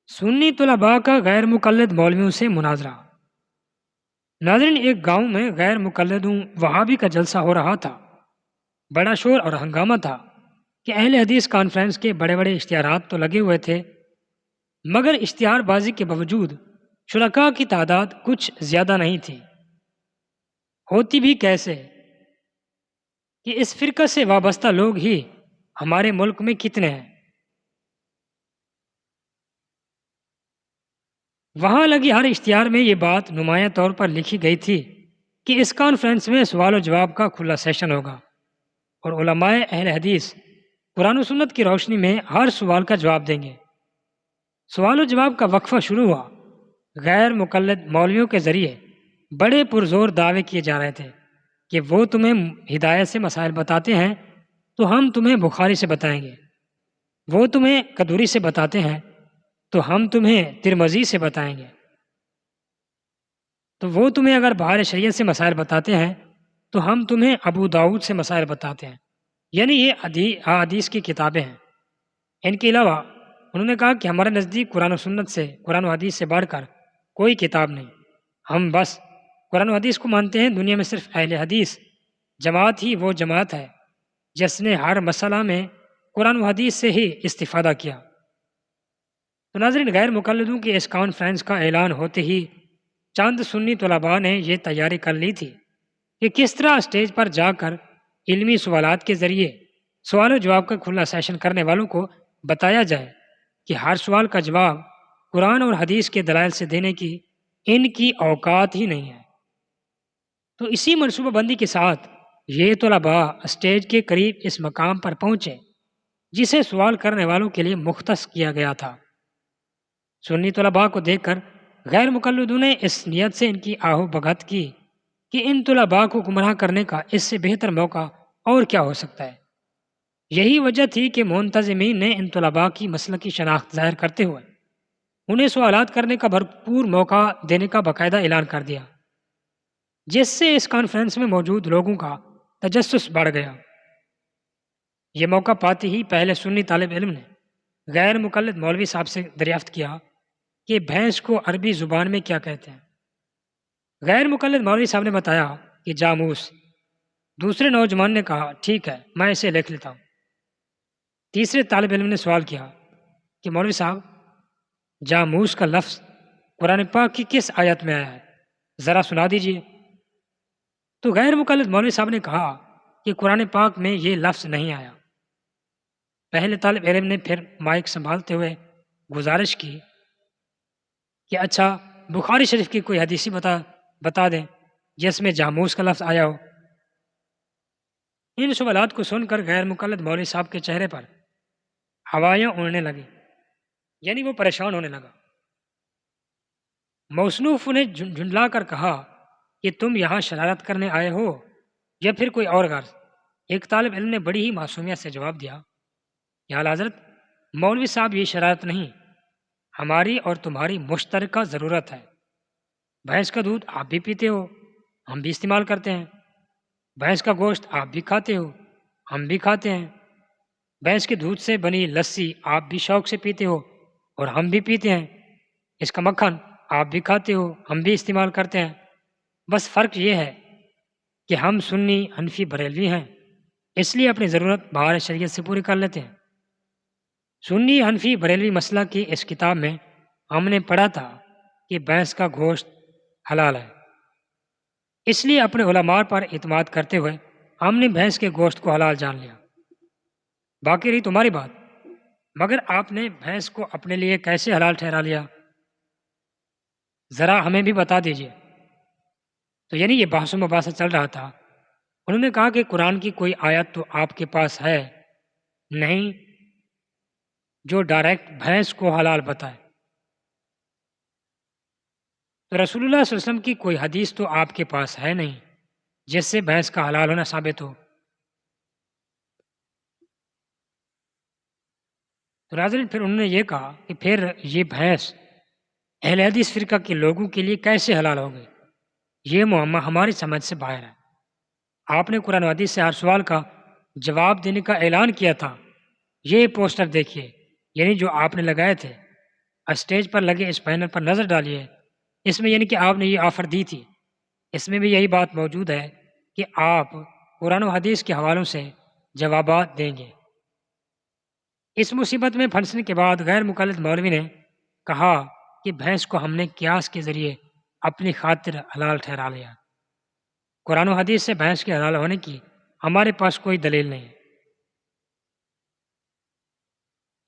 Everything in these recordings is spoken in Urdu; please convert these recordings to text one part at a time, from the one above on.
سنی طلباء کا غیر مقلد مولویوں سے مناظرہ۔ ناظرین، ایک گاؤں میں غیر مقلدوں وہابی کا جلسہ ہو رہا تھا۔ بڑا شور اور ہنگامہ تھا کہ اہل حدیث کانفرنس کے بڑے بڑے اشتہارات تو لگے ہوئے تھے، مگر اشتہار بازی کے باوجود شرکاء کی تعداد کچھ زیادہ نہیں تھی۔ ہوتی بھی کیسے کہ اس فرقہ سے وابستہ لوگ ہی ہمارے ملک میں کتنے ہیں۔ وہاں لگی ہر اشتہار میں یہ بات نمایاں طور پر لکھی گئی تھی کہ اس کانفرنس میں سوال و جواب کا کھلا سیشن ہوگا اور علماء اہل حدیث قرآن و سنت کی روشنی میں ہر سوال کا جواب دیں گے۔ سوال و جواب کا وقفہ شروع ہوا۔ غیر مقلد مولویوں کے ذریعے بڑے پرزور دعوے کیے جا رہے تھے کہ وہ تمہیں ہدایت سے مسائل بتاتے ہیں تو ہم تمہیں بخاری سے بتائیں گے، وہ تمہیں قدوری سے بتاتے ہیں تو ہم تمہیں ترمذی سے بتائیں گے، تو وہ تمہیں اگر بہار شریعت سے مسائل بتاتے ہیں تو ہم تمہیں ابو داؤد سے مسائل بتاتے ہیں۔ یعنی یہ حدیث کی کتابیں ہیں۔ ان کے علاوہ انہوں نے کہا کہ ہمارے نزدیک قرآن و سنت سے، قرآن و حدیث سے بڑھ کر کوئی کتاب نہیں، ہم بس قرآن و حدیث کو مانتے ہیں۔ دنیا میں صرف اہل حدیث جماعت ہی وہ جماعت ہے جس نے ہر مسئلہ میں قرآن و حدیث سے ہی استفادہ کیا۔ تو ناظرین، غیر مقلدوں کی اس کانفرنس کا اعلان ہوتے ہی چند سنی طلباء نے یہ تیاری کر لی تھی کہ کس طرح اسٹیج پر جا کر علمی سوالات کے ذریعے سوال و جواب کا کھلا سیشن کرنے والوں کو بتایا جائے کہ ہر سوال کا جواب قرآن اور حدیث کے دلائل سے دینے کی ان کی اوقات ہی نہیں ہے۔ تو اسی منصوبہ بندی کے ساتھ یہ طلباء اسٹیج کے قریب اس مقام پر پہنچے جسے سوال کرنے والوں کے لیے مختص کیا گیا تھا۔ سنی طلباء کو دیکھ کر غیر مقلدوں نے اس نیت سے ان کی آہو بھگت کی کہ ان طلباء کو گمراہ کرنے کا اس سے بہتر موقع اور کیا ہو سکتا ہے۔ یہی وجہ تھی کہ منتظمین نے ان طلباء کی مسلکی شناخت ظاہر کرتے ہوئے انہیں سوالات کرنے کا بھرپور موقع دینے کا باقاعدہ اعلان کر دیا، جس سے اس کانفرنس میں موجود لوگوں کا تجسس بڑھ گیا۔ یہ موقع پاتے ہی پہلے سنی طالب علم نے غیر مقلد مولوی صاحب سے دریافت کیا کہ بھینس کو عربی زبان میں کیا کہتے ہیں۔ غیر مقلد مولوی صاحب نے بتایا کہ جاموس۔ دوسرے نوجوان نے کہا ٹھیک ہے، میں اسے لکھ لیتا ہوں۔ تیسرے طالب علم نے سوال کیا کہ مولوی صاحب، جاموس کا لفظ قرآن پاک کی کس آیت میں آیا ہے، ذرا سنا دیجئے۔ تو غیر مقلد مولوی صاحب نے کہا کہ قرآن پاک میں یہ لفظ نہیں آیا۔ پہلے طالب علم نے پھر مائک سنبھالتے ہوئے گزارش کی کہ اچھا، بخاری شریف کی کوئی حدیثی بتا دیں جس میں جاموس کا لفظ آیا ہو۔ ان سوالات کو سن کر غیر مقلد مولوی صاحب کے چہرے پر ہوائیاں اڑنے لگی، یعنی وہ پریشان ہونے لگا۔ موصنوف نے جھنجلا کر کہا کہ تم یہاں شرارت کرنے آئے ہو یا پھر کوئی اور غرض؟ ایک طالب علم نے بڑی ہی معصومیت سے جواب دیا، یا اعلیٰ حضرت، مولوی صاحب، یہ شرارت نہیں، ہماری اور تمہاری مشترکہ ضرورت ہے۔ بھینس کا دودھ آپ بھی پیتے ہو، ہم بھی استعمال کرتے ہیں۔ بھینس کا گوشت آپ بھی کھاتے ہو، ہم بھی کھاتے ہیں۔ بھینس کے دودھ سے بنی لسی آپ بھی شوق سے پیتے ہو اور ہم بھی پیتے ہیں۔ اس کا مکھن آپ بھی کھاتے ہو، ہم بھی استعمال کرتے ہیں۔ بس فرق یہ ہے کہ ہم سنی، حنفی، بریلوی ہیں، اس لیے اپنی ضرورت بہار شریعت سے پوری کر لیتے ہیں۔ سنی، حنفی، بریلوی مسئلہ کی اس کتاب میں ہم نے پڑھا تھا کہ بھینس کا گوشت حلال ہے، اس لیے اپنے علماء پر اعتماد کرتے ہوئے ہم نے بھینس کے گوشت کو حلال جان لیا۔ باقی رہی تمہاری بات، مگر آپ نے بھینس کو اپنے لیے کیسے حلال ٹھہرا لیا، ذرا ہمیں بھی بتا دیجیے۔ تو یعنی یہ بحث و مباحثہ چل رہا تھا۔ انہوں نے کہا کہ قرآن کی کوئی آیت تو آپ کے پاس ہے نہیں جو ڈائریکٹ بھینس کو حلال بتائے، تو رسول اللہ صلی اللہ علیہ وسلم کی کوئی حدیث تو آپ کے پاس ہے نہیں جس سے بھینس کا حلال ہونا ثابت ہو۔ تو ناظرین، پھر انہوں نے یہ کہا کہ پھر یہ بھینس اہل حدیث فرقہ کے لوگوں کے لیے کیسے حلال ہو گئی، یہ معمہ ہماری سمجھ سے باہر ہے۔ آپ نے قرآن و حدیث سے ہر سوال کا جواب دینے کا اعلان کیا تھا، یہ پوسٹر دیکھیے، یعنی جو آپ نے لگائے تھے، اسٹیج پر لگے اس پینل پر نظر ڈالیے، اس میں یعنی کہ آپ نے یہ آفر دی تھی، اس میں بھی یہی بات موجود ہے کہ آپ قرآن و حدیث کے حوالوں سے جوابات دیں گے۔ اس مصیبت میں پھنسنے کے بعد غیر مقلد مولوی نے کہا کہ بھینس کو ہم نے قیاس کے ذریعے اپنی خاطر حلال ٹھہرا لیا، قرآن و حدیث سے بھینس کے حلال ہونے کی ہمارے پاس کوئی دلیل نہیں۔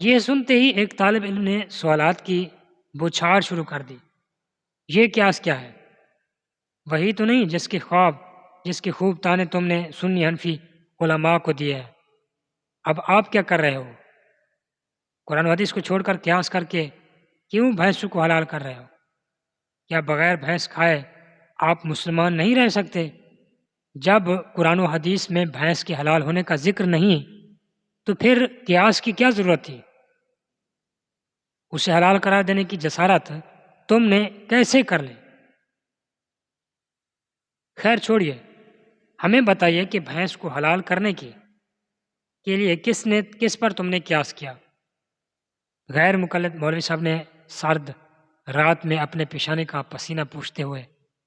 یہ سنتے ہی ایک طالب علم نے سوالات کی بوچھاڑ شروع کر دی، یہ قیاس کیا ہے؟ وہی تو نہیں جس کے خوب تانے تم نے سنی حنفی علماء کو دیے ہیں، اب آپ کیا کر رہے ہو؟ قرآن و حدیث کو چھوڑ کر قیاس کر کے کیوں بھینسوں کو حلال کر رہے ہو؟ کیا بغیر بھینس کھائے آپ مسلمان نہیں رہ سکتے؟ جب قرآن و حدیث میں بھینس کے حلال ہونے کا ذکر نہیں تو پھر قیاس کی کیا ضرورت تھی؟ اسے حلال قرار دینے کی جسارت تم نے کیسے کر لی؟ خیر چھوڑیے، ہمیں بتائیے کہ بھینس کو حلال کرنے کے لیے کس پر تم نے قیاس کیا؟ غیر مقلد مولوی صاحب نے سرد رات میں اپنے پیشانے کا پسینہ پوچھتے ہوئے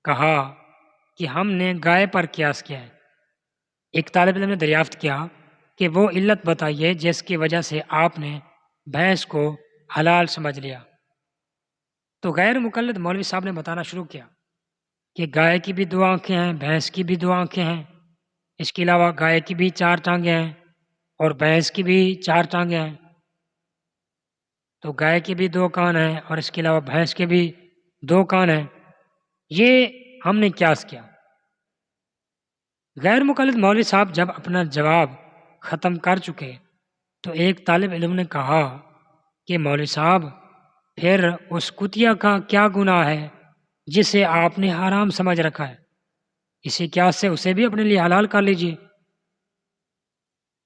کہا کہ ہم نے گائے پر قیاس کیا ہے۔ ایک طالب علم نے دریافت کیا کہ وہ علت بتائیے جس کی وجہ سے آپ نے بھینس کو حلال سمجھ لیا۔ تو غیر مقلد مولوی صاحب نے بتانا شروع کیا کہ گائے کی بھی 2 آنکھیں ہیں، بھینس کی بھی 2 آنکھیں ہیں، اس کے علاوہ گائے کی بھی 4 ٹانگیں ہیں اور بھینس کی بھی 4 ٹانگیں ہیں، تو گائے کے بھی 2 کان ہیں اور اس کے علاوہ بھینس کے بھی 2 کان ہیں، یہ ہم نے قیاس کیا۔ غیر مقلد مولوی صاحب جب اپنا جواب ختم کر چکے تو ایک طالب علم نے کہا کہ مولوی صاحب پھر اس کتیا کا کیا گناہ ہے جسے آپ نے حرام سمجھ رکھا ہے؟ اسی قیاس سے اسے بھی اپنے لیے حلال کر لیجیے۔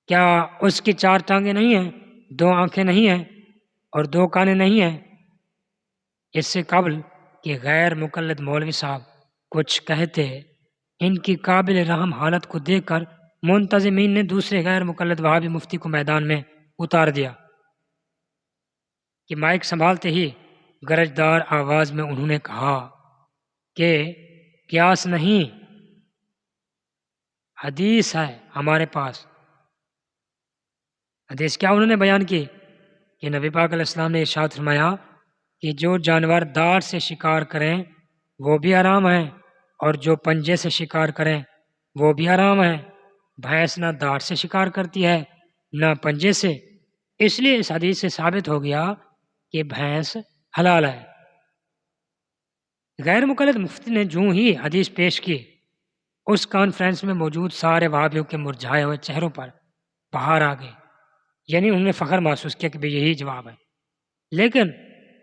کیا اس کی 4 ٹانگیں نہیں ہیں، 2 آنکھیں نہیں ہیں اور 2 کانیں نہیں ہیں؟ اس سے قبل کہ غیر مقلد مولوی صاحب کچھ کہتے، ان کی قابل رحم حالت کو دیکھ کر منتظمین نے دوسرے غیر مقلد وہابی مفتی کو میدان میں اتار دیا کہ مائک سنبھالتے ہی گرجدار آواز میں انہوں نے کہا کہ قیاس نہیں، حدیث ہے ہمارے پاس۔ حدیث کیا انہوں نے بیان کی کہ نبی پاک علیہ السلام نے ارشاد فرمایا کہ جو جانور داڑھ سے شکار کریں وہ بھی حرام ہیں اور جو پنجے سے شکار کریں وہ بھی حرام ہیں۔ بھینس نہ داڑھ سے شکار کرتی ہے نہ پنجے سے، اس لیے اس حدیث سے ثابت ہو گیا کہ بھینس حلال ہے۔ غیر مقلد مفتی نے جو ہی حدیث پیش کی، اس کانفرنس میں موجود سارے وہابیوں کے مرجھائے ہوئے چہروں پر بہار آ گئی، یعنی انہوں نے فخر محسوس کیا کہ بھی یہی جواب ہے۔ لیکن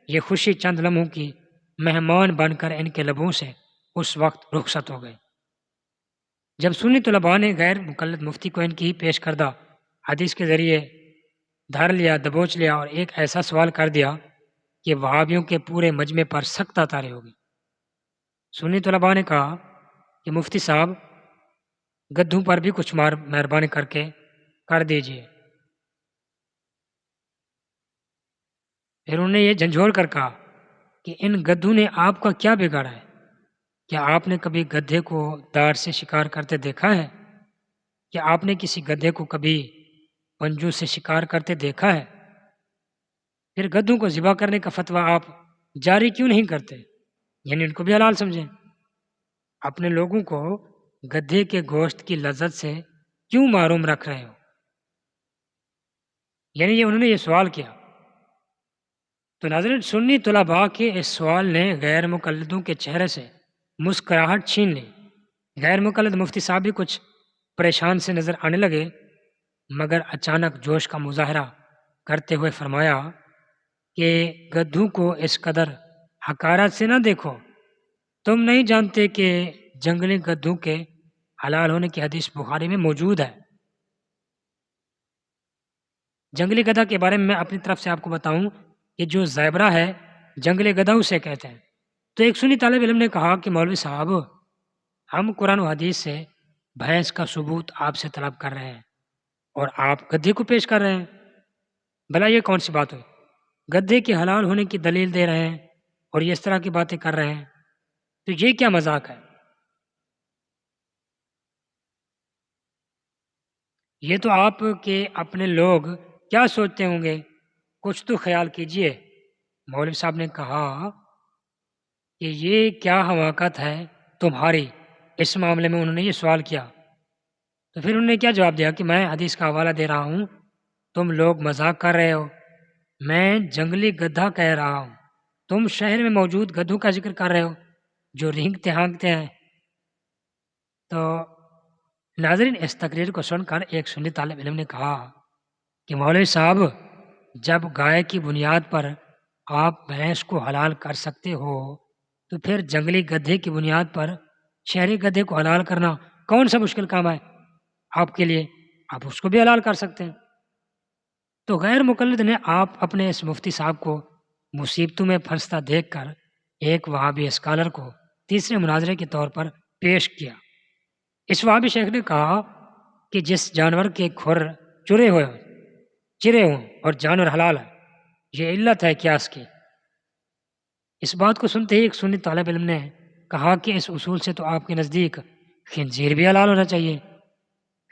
یہ خوشی چند لمحوں کی مہمان بن کر ان کے لبوں سے اس وقت رخصت ہو گئی جب سنی طلباء نے غیر مقلد مفتی کو ان کی ہی پیش کردہ حدیث کے ذریعے دھر لیا، دبوچ لیا اور ایک ایسا سوال کر دیا کہ وہابیوں کے پورے مجمع پر سختہ طاری ہوگی۔ سنی طلباء نے کہا کہ مفتی صاحب گدھوں پر بھی کچھ مہربانی کر کے کر دیجیے۔ پھر انہوں نے یہ جھنجھوڑ کر کہا کہ ان گدھوں نے آپ کا کیا بگاڑا ہے؟ کیا آپ نے کبھی گدھے کو داڑھ سے شکار کرتے دیکھا ہے؟ کیا آپ نے کسی گدھے کو کبھی پنجوں سے شکار کرتے دیکھا ہے؟ پھر گدھوں کو ذبح کرنے کا فتویٰ آپ جاری کیوں نہیں کرتے؟ یعنی ان کو بھی حلال سمجھیں۔ اپنے لوگوں کو گدھے کے گوشت کی لذت سے کیوں محروم رکھ رہے ہو؟ یعنی یہ انہوں نے یہ سوال کیا۔ تو ناظرین، سنی طلباء کے اس سوال نے غیر مقلدوں کے چہرے سے مسکراہٹ چھین لی۔ غیر مقلد مفتی صاحب بھی کچھ پریشان سے نظر آنے لگے، مگر اچانک جوش کا مظاہرہ کرتے ہوئے فرمایا کہ گدھوں کو اس قدر حقارت سے نہ دیکھو، تم نہیں جانتے کہ جنگلی گدھوں کے حلال ہونے کی حدیث بخاری میں موجود ہے۔ جنگلی گدھا کے بارے میں اپنی طرف سے آپ کو بتاؤں کہ جو زیبرا ہے جنگلی گدھا اسے کہتے ہیں۔ تو ایک سنی طالب علم نے کہا کہ مولوی صاحب ہم قرآن و حدیث سے بھینس کا ثبوت آپ سے طلب کر رہے ہیں اور آپ گدھے کو پیش کر رہے ہیں، بھلا یہ کون سی بات ہوئی؟ گدھے کے حلال ہونے کی دلیل دے رہے ہیں اور یہ اس طرح کی باتیں کر رہے ہیں، تو یہ کیا مذاق ہے؟ یہ تو آپ کے اپنے لوگ کیا سوچتے ہوں گے، کچھ تو خیال کیجئے۔ مولوی صاحب نے کہا کہ یہ کیا حماقت ہے تمہاری، اس معاملے میں انہوں نے یہ سوال کیا۔ تو پھر انہوں نے کیا جواب دیا کہ میں حدیث کا حوالہ دے رہا ہوں، تم لوگ مذاق کر رہے ہو، میں جنگلی گدھا کہہ رہا ہوں، تم شہر میں موجود گدھوں کا ذکر کر رہے ہو جو رینگتے ہانکتے ہیں۔ تو ناظرین، اس تقریر کو سن کر ایک سنی طالب علم نے کہا کہ مولوی صاحب، جب گائے کی بنیاد پر آپ بھینس کو حلال کر سکتے ہو تو پھر جنگلی گدھے کی بنیاد پر شہری گدھے کو حلال کرنا کون سا مشکل کام ہے آپ کے لیے؟ آپ اس کو بھی حلال کر سکتے ہیں۔ تو غیر مقلد نے آپ اپنے اس مفتی صاحب کو مصیبتوں میں پھنستا دیکھ کر ایک وہابی اسکالر کو تیسرے مناظرے کے طور پر پیش کیا۔ اس وہابی شیخ نے کہا کہ جس جانور کے کھر چرے ہوں اور جانور حلال ہے، یہ علت ہے قیاس کی۔ اس بات کو سنتے ہی ایک سنی طالب علم نے کہا کہ اس اصول سے تو آپ کے نزدیک خنزیر بھی حلال ہونا چاہیے،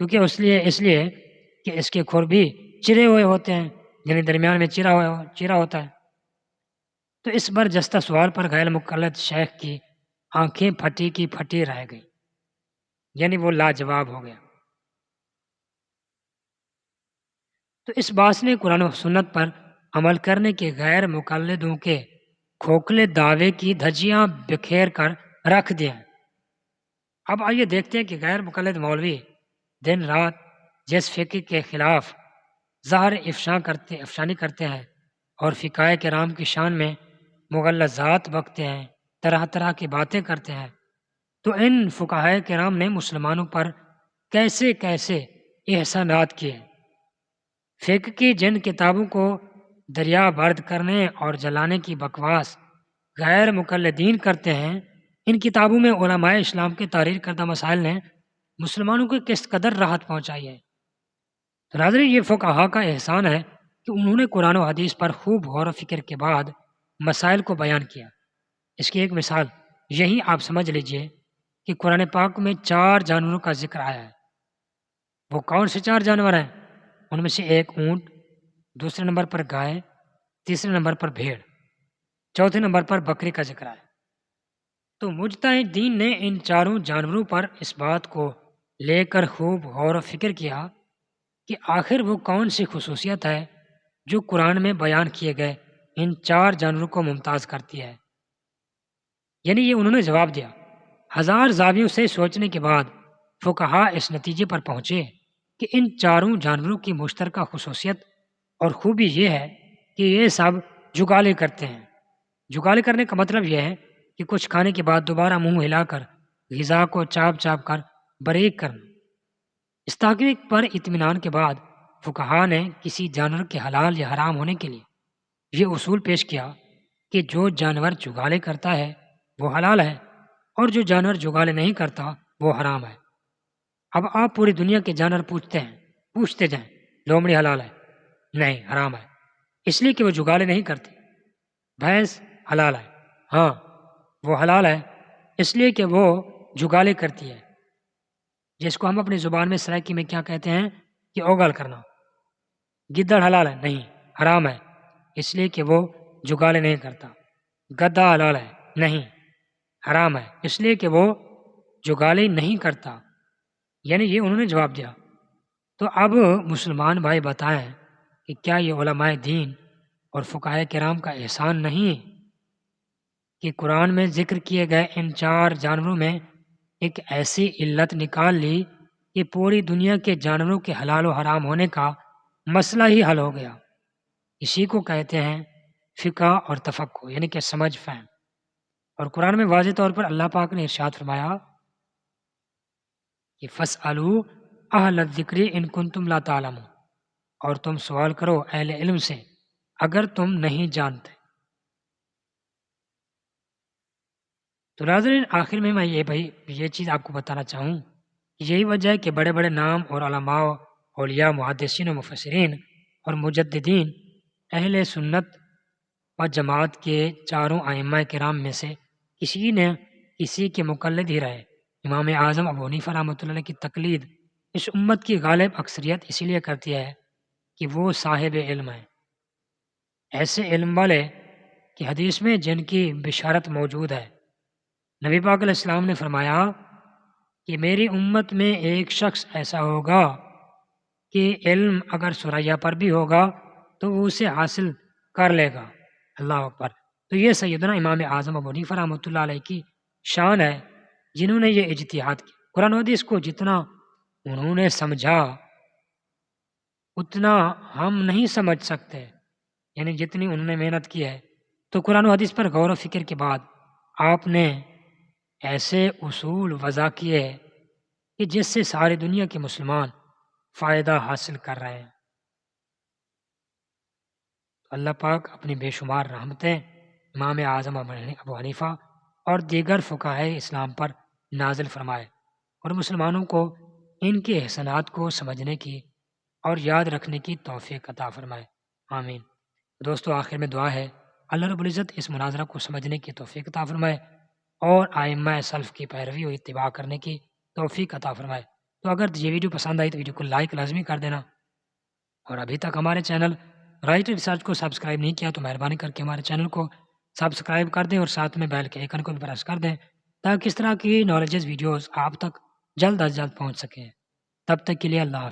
کیونکہ اس لیے کہ اس کے کھر بھی چرے ہوئے ہوتے ہیں، یعنی درمیان میں چرا ہوتا ہے۔ تو اس برجستہ سوال پر غیر مقلد شیخ کی آنکھیں پھٹی کی پھٹی رہ گئی، یعنی وہ لاجواب ہو گیا۔ تو اس باس نے قرآن و سنت پر عمل کرنے کے غیر مقلدوں کے کھوکھلے دعوے کی دھجیاں بکھیر کر رکھ دیا۔ اب آئیے دیکھتے ہیں کہ غیر مقلد مولوی دن رات جس فقہ کے خلاف ظاہر افشانی کرتے ہیں اور فقہ کرام کی شان میں مغلظات بکتے ہیں، طرح طرح کی باتیں کرتے ہیں، تو ان فقہائے کرام نے مسلمانوں پر کیسے کیسے احسانات کیے۔ فقہ کی جن کتابوں کو دریا برد کرنے اور جلانے کی بکواس غیر مقلدین کرتے ہیں، ان کتابوں میں علماء اسلام کے تحریر کردہ مسائل نے مسلمانوں کو کس قدر راحت پہنچائی ہے۔ تو ناظرین، یہ فقہا کا احسان ہے کہ انہوں نے قرآن و حدیث پر خوب غور و فکر کے بعد مسائل کو بیان کیا۔ اس کی ایک مثال یہی آپ سمجھ لیجئے کہ قرآن پاک میں 4 جانوروں کا ذکر آیا ہے۔ وہ کون سے 4 جانور ہیں؟ ان میں سے ایک اونٹ، دوسرے نمبر پر گائے، تیسرے نمبر پر بھیڑ، چوتھے نمبر پر بکری کا ذکر ہے۔ تو مجتہدین نے ان 4 جانوروں پر اس بات کو لے کر خوب غور و فکر کیا کہ آخر وہ کون سی خصوصیت ہے جو قرآن میں بیان کیے گئے ان 4 جانوروں کو ممتاز کرتی ہے۔ یعنی یہ انہوں نے جواب دیا۔ ہزار زاویوں سے سوچنے کے بعد فقہا اس نتیجے پر پہنچے کہ ان 4 جانوروں کی مشترکہ خصوصیت اور خوبی یہ ہے کہ یہ سب جگالے کرتے ہیں۔ جگالے کرنے کا مطلب یہ ہے کہ کچھ کھانے کے بعد دوبارہ منہ ہلا کر غذا کو چاپ چاپ کر بریک کرنا۔ اس تحقیق پر اطمینان کے بعد فقہا نے کسی جانور کے حلال یا حرام ہونے کے لیے یہ اصول پیش کیا کہ جو جانور جگالے کرتا ہے وہ حلال ہے اور جو جانور جگالے نہیں کرتا وہ حرام ہے۔ اب آپ پوری دنیا کے جانور پوچھتے جائیں، لومڑی حلال ہے؟ نہیں، حرام ہے، اس لیے کہ وہ جگالے نہیں کرتے۔ بھینس حلال ہے؟ ہاں، وہ حلال ہے اس لیے کہ وہ جگالے کرتی ہے، جس کو ہم اپنی زبان میں سرائکی میں کیا کہتے ہیں کہ اوگل کرنا۔ گدڑ حلال ہے؟ نہیں، حرام ہے اس لیے کہ وہ جگالے نہیں کرتا۔ گدھا حلال ہے؟ نہیں، حرام ہے اس لیے کہ وہ جگالے نہیں کرتا۔ یعنی یہ انہوں نے جواب دیا۔ تو اب مسلمان بھائی بتائیں کہ کیا یہ علماء دین اور فقہائے کرام کا احسان نہیں کہ قرآن میں ذکر کیے گئے ان 4 جانوروں میں ایک ایسی علت نکال لی کہ پوری دنیا کے جانوروں کے حلال و حرام ہونے کا مسئلہ ہی حل ہو گیا۔ اسی کو کہتے ہیں فقہ اور تفقہ، یعنی کہ سمجھ فہم۔ اور قرآن میں واضح طور پر اللہ پاک نے ارشاد فرمایا کہ فَاسْأَلُوا أَهْلَ الذِّكْرِ إِن كُنتُمْ لَا تَعْلَمُونَ، اور تم سوال کرو اہل علم سے اگر تم نہیں جانتے۔ تو ناظرین، آخر میں یہ چیز آپ کو بتانا چاہوں، یہی وجہ ہے کہ بڑے بڑے نام اور علماء، اولیاء، محدثین و مفسرین اور مجددین اہل سنت اور جماعت کے چاروں ائمہ کرام میں سے کسی کے مقلد ہی رہے۔ امام اعظم ابو حنیفہ رحمۃ اللہ علیہ کی تقلید اس امت کی غالب اکثریت اسی لیے کرتی ہے کہ وہ صاحب علم ہیں، ایسے علم والے کہ حدیث میں جن کی بشارت موجود ہے۔ نبی پاک علیہ السلام نے فرمایا کہ میری امت میں ایک شخص ایسا ہوگا کہ علم اگر ثریا پر بھی ہوگا تو وہ اسے حاصل کر لے گا۔ اللہ اکبر۔ تو یہ سیدنا امام اعظم ابو حنیفہ رحمۃ اللہ علیہ کی شان ہے، جنہوں نے یہ اجتہاد کیا۔ قرآن و حدیث کو جتنا انہوں نے سمجھا اتنا ہم نہیں سمجھ سکتے، یعنی جتنی انہوں نے محنت کی ہے۔ تو قرآن و حدیث پر غور و فکر کے بعد آپ نے ایسے اصول وضع کیے کہ جس سے ساری دنیا کے مسلمان فائدہ حاصل کر رہے ہیں۔ اللہ پاک اپنی بے شمار رحمتیں امام اعظم ابو حنیفہ اور دیگر فقہائے اسلام پر نازل فرمائے اور مسلمانوں کو ان کے احسانات کو سمجھنے کی اور یاد رکھنے کی توفیق عطا فرمائے، آمین۔ دوستو، آخر میں دعا ہے اللہ رب العزت اس مناظرہ کو سمجھنے کی توفیق عطا فرمائے اور ائمہ سلف کی پیروی و اتباع کرنے کی توفیق عطا فرمائے۔ تو اگر یہ ویڈیو پسند آئی تو ویڈیو کو لائک لازمی کر دینا، اور ابھی تک ہمارے چینل رائٹ ریسرچ کو سبسکرائب نہیں کیا تو مہربانی کر کے ہمارے چینل کو سبسکرائب کر دیں اور ساتھ میں بیل کے آئیکن کو بھی پریس کر دیں تاکہ اس طرح کی نالجز ویڈیوز آپ تک جلد از جلد پہنچ سکیں۔ تب تک کے لیے اللہ حافظ۔